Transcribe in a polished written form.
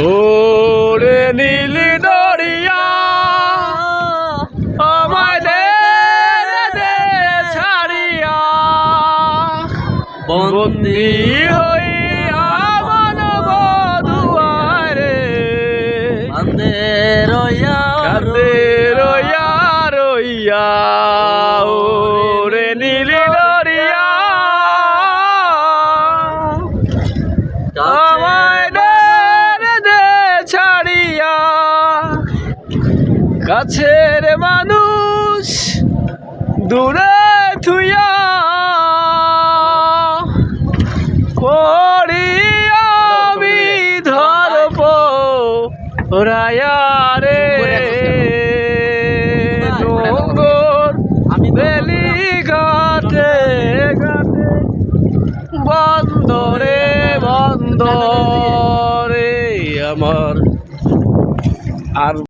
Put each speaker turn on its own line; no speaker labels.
ওরে নীলি দরিয়া আমায় দে দে ছাড়িয়া বন্দী হইয়া মানব দুয়ারে কান্দে রইয়া রইয়া ওরে নীলি দরিয়া আমায় দে দে ছাড়িয়া কাছের মানুষ দূরে থুইয়া পড়ি আমি ধরব রায়া রে ডোঙ্গর বেলি ঘাটে ঘাটে বন্দরে বন্দরে আমার আর